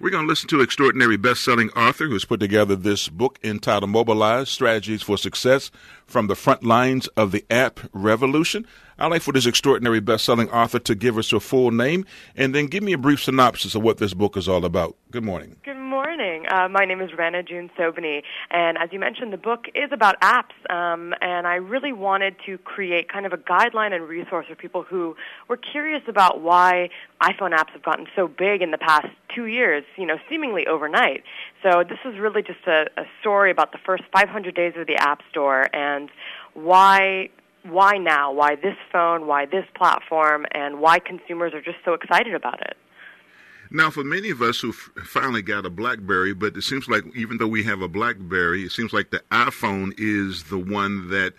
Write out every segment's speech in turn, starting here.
We're going to listen to extraordinary best-selling author who's put together this book entitled Mobilize, Strategies for Success from the Frontlines of the App Revolution. I'd like for this extraordinary best-selling author to give us her full name and then give me a brief synopsis of what this book is all about. Good morning. Good morning. My name is Rana June Sobhany, and as you mentioned, the book is about apps, and I really wanted to create kind of a guideline and resource for people who were curious about why iPhone apps have gotten so big in the past 2 years, seemingly overnight. So this is really just a story about the first 500 days of the App Store and why now, why this phone, why this platform, and why consumers are just so excited about it. Now, for many of us who finally got a BlackBerry, but it seems like even though we have a BlackBerry, it seems like the iPhone is the one that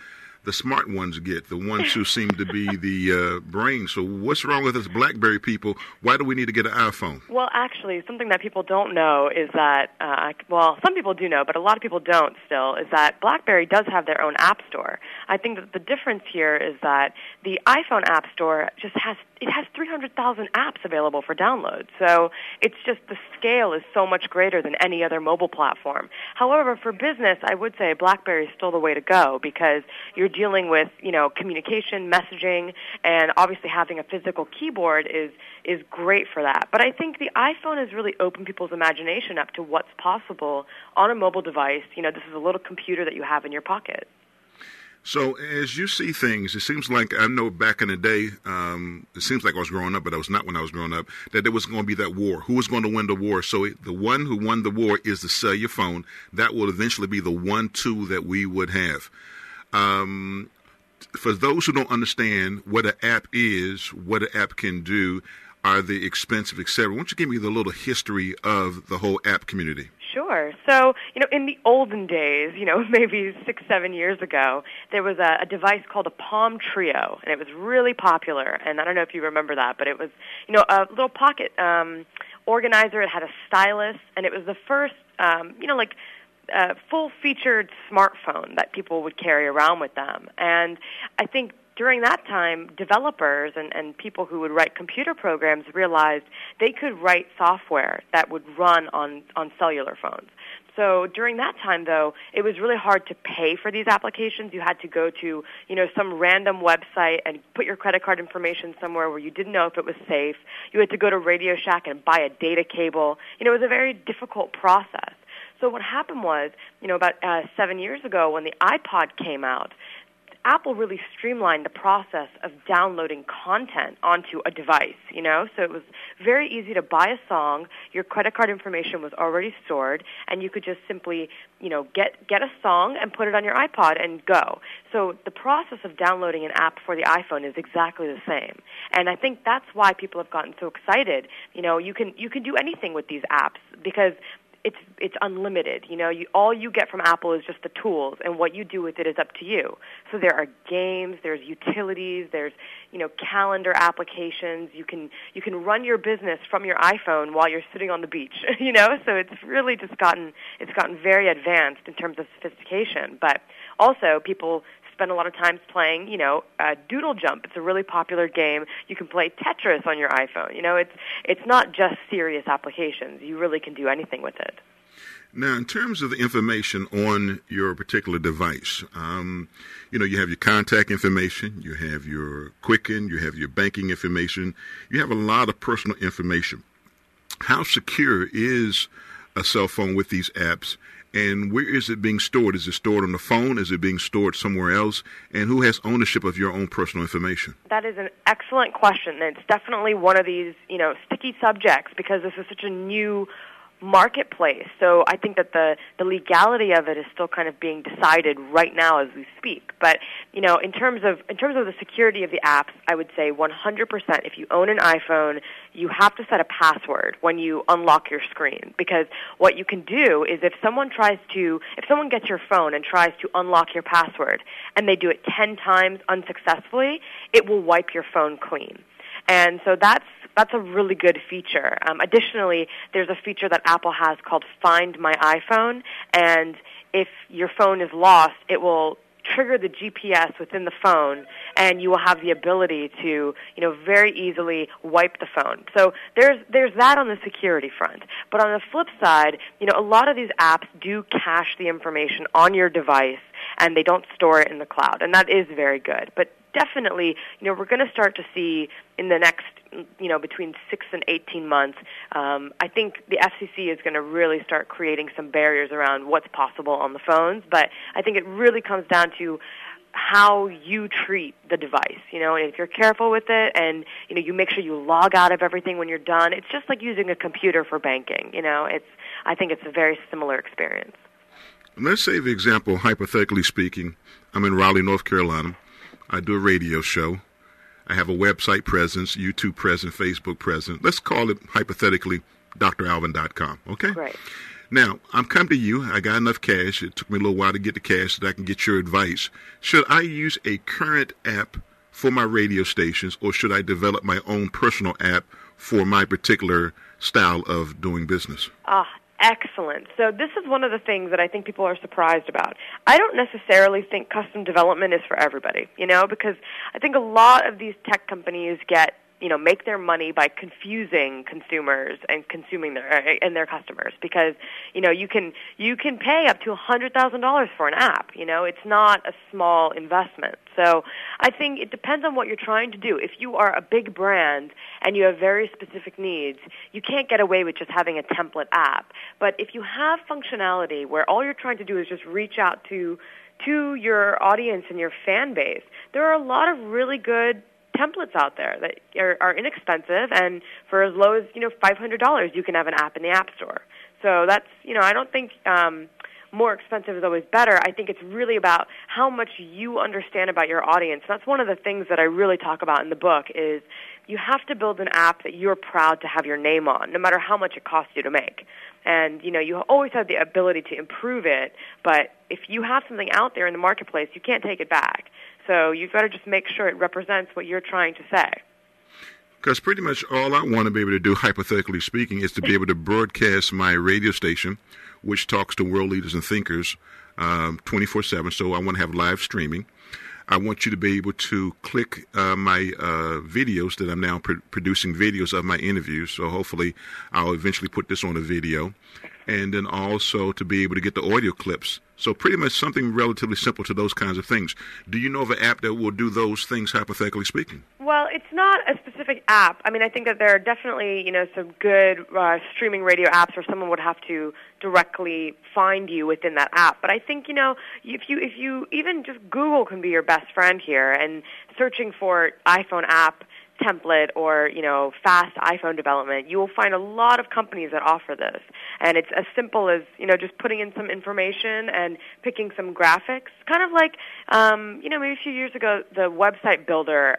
the smart ones get, the ones who seem to be the brain. So what's wrong with us BlackBerry people? Why do we need to get an iPhone? Well, actually, something that people don't know is that, some people do know, but a lot of people don't still, is that BlackBerry does have their own app store. I think that the difference here is that the iPhone app store just has 300,000 apps available for download. So it's just the scale is so much greater than any other mobile platform. However, for business, I would say BlackBerry is still the way to go because you're dealing with, communication, messaging, and obviously having a physical keyboard is great for that. But I think the iPhone has really opened people's imagination up to what's possible on a mobile device. This is a little computer that you have in your pocket. So as you see things, it seems like, I know back in the day, it seems like I was growing up, but I was not when I was growing up, that there was going to be that war. Who was going to win the war? So the one who won the war is the cellular phone. That will eventually be the one tool that we would have. For those who don't understand what an app is, what an app can do, are they expensive, etc.? Why don't you give me the little history of the whole app community? Sure. So, in the olden days, maybe 6-7 years ago, there was a device called a Palm Trio, and it was really popular. And I don't know if you remember that, but it was, a little pocket organizer. It had a stylus, and it was the first, full-featured smartphone that people would carry around with them. And I think during that time, developers and people who would write computer programs realized they could write software that would run on cellular phones. So during that time, though, it was really hard to pay for these applications. You had to go to, some random website and put your credit card information somewhere where you didn't know if it was safe. You had to go to Radio Shack and buy a data cable. It was a very difficult process. So what happened was, about 7 years ago when the iPod came out, Apple really streamlined the process of downloading content onto a device, So it was very easy to buy a song. Your credit card information was already stored, and you could just simply, get a song and put it on your iPod and go. So the process of downloading an app for the iPhone is exactly the same. And I think that's why people have gotten so excited. You can do anything with these apps because it's unlimited. All you get from Apple is just the tools, and what you do with it is up to you. So there are games, there's utilities, there's calendar applications. You can run your business from your iPhone while you're sitting on the beach. So it's really just gotten very advanced in terms of sophistication. But also people spend a lot of time playing, Doodle Jump. It's a really popular game. You can play Tetris on your iPhone. It's not just serious applications. You really can do anything with it. Now, in terms of the information on your particular device, you have your contact information, you have your Quicken, you have your banking information, you have a lot of personal information. How secure is a cell phone with these apps? And where is it being stored? Is it stored on the phone? Is it being stored somewhere else? And who has ownership of your own personal information? That is an excellent question. And it's definitely one of these, sticky subjects because this is such a new marketplace. So I think that the legality of it is still kind of being decided right now as we speak. But, in terms of the security of the apps, I would say 100% if you own an iPhone, you have to set a password when you unlock your screen, because what you can do is if someone gets your phone and tries to unlock your password and they do it 10 times unsuccessfully, it will wipe your phone clean. And so that's a really good feature. Additionally, there's a feature that Apple has called Find My iPhone, and if your phone is lost, it will trigger the GPS within the phone, and you will have the ability to, very easily wipe the phone. So there's that on the security front. But on the flip side, a lot of these apps do cache the information on your device, and they don't store it in the cloud, and that is very good. But definitely, we're going to start to see in the next, between 6 and 18 months, I think the FCC is going to really start creating some barriers around what's possible on the phones. But I think it really comes down to how you treat the device. And if you're careful with it and, you make sure you log out of everything when you're done, it's just like using a computer for banking. I think it's a very similar experience. Let's say the example, hypothetically speaking, I'm in Raleigh, North Carolina. I do a radio show. I have a website presence, YouTube presence, Facebook presence. Let's call it, hypothetically, DrAlvin.com, okay? Right. Now, I'm coming to you. I got enough cash. It took me a little while to get the cash so that I can get your advice. Should I use a current app for my radio stations, or should I develop my own personal app for my particular style of doing business? Excellent. So this is one of the things that I think people are surprised about. I don't necessarily think custom development is for everybody, because I think a lot of these tech companies make their money by confusing consumers and consuming their customers, because you can pay up to $100,000 for an app. It's not a small investment. So I think it depends on what you're trying to do. If you are a big brand and you have very specific needs, you can't get away with just having a template app. But if you have functionality where all you're trying to do is just reach out to your audience and your fan base, there are a lot of really good templates out there that are inexpensive, and for as low as $500 you can have an app in the App Store. So that's I don't think more expensive is always better. I think it's really about how much you understand about your audience. That's one of the things that I really talk about in the book is you have to build an app that you're proud to have your name on, no matter how much it costs you to make. And, you always have the ability to improve it, but if you have something out there in the marketplace, you can't take it back. So you've got to just make sure it represents what you're trying to say. Because pretty much all I want to be able to do, hypothetically speaking, is to be able to broadcast my radio station, which talks to world leaders and thinkers 24/7. So I want to have live streaming. I want you to be able to click my videos that I'm now producing videos of my interviews. So hopefully I'll eventually put this on a video. And then also to be able to get the audio clips. So pretty much something relatively simple to those kinds of things. Do you know of an app that will do those things, hypothetically speaking? Well, it's not a specific app. I mean, I think that there are definitely, some good streaming radio apps where someone would have to directly find you within that app. But I think, if you even just Google can be your best friend here, and searching for iPhone app template or, fast iPhone development, you will find a lot of companies that offer this. And it's as simple as, just putting in some information and picking some graphics. Kind of like, maybe a few years ago, the website builder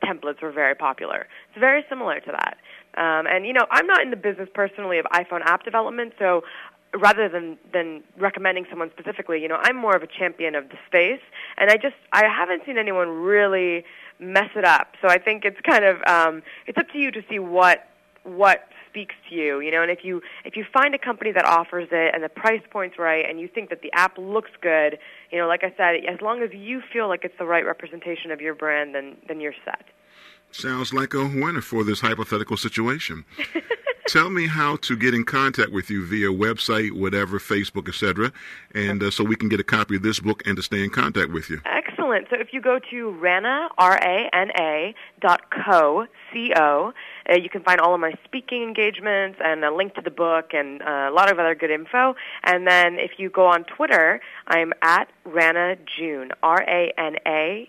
templates were very popular. It's very similar to that. And, I'm not in the business personally of iPhone app development, so rather than recommending someone specifically, I'm more of a champion of the space. And I haven't seen anyone really mess it up. So I think it's kind of it's up to you to see what speaks to you, and if you find a company that offers it and the price point's right and you think that the app looks good, like I said, as long as you feel like it's the right representation of your brand, then you're set. Sounds like a winner for this hypothetical situation. Tell me how to get in contact with you via website, whatever, Facebook, etc., and so we can get a copy of this book and to stay in contact with you. Excellent. So if you go to Rana.co, you can find all of my speaking engagements and a link to the book and a lot of other good info. And then if you go on Twitter, I'm at Rana June, RanaJune,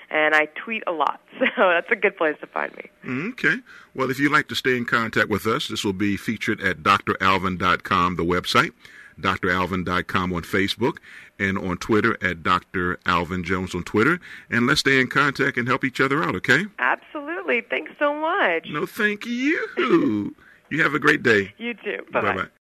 and I tweet a lot. So that's a good place to find me. Okay. Well, if you'd like to stay in contact with us, this will be featured at DrAlvin.com, the website, DrAlvin.com on Facebook, and on Twitter at Dr. Alvin Jones on Twitter. And let's stay in contact and help each other out, okay? Absolutely. Thanks so much. No, thank you. You have a great day. You too. Bye-bye. Bye-bye.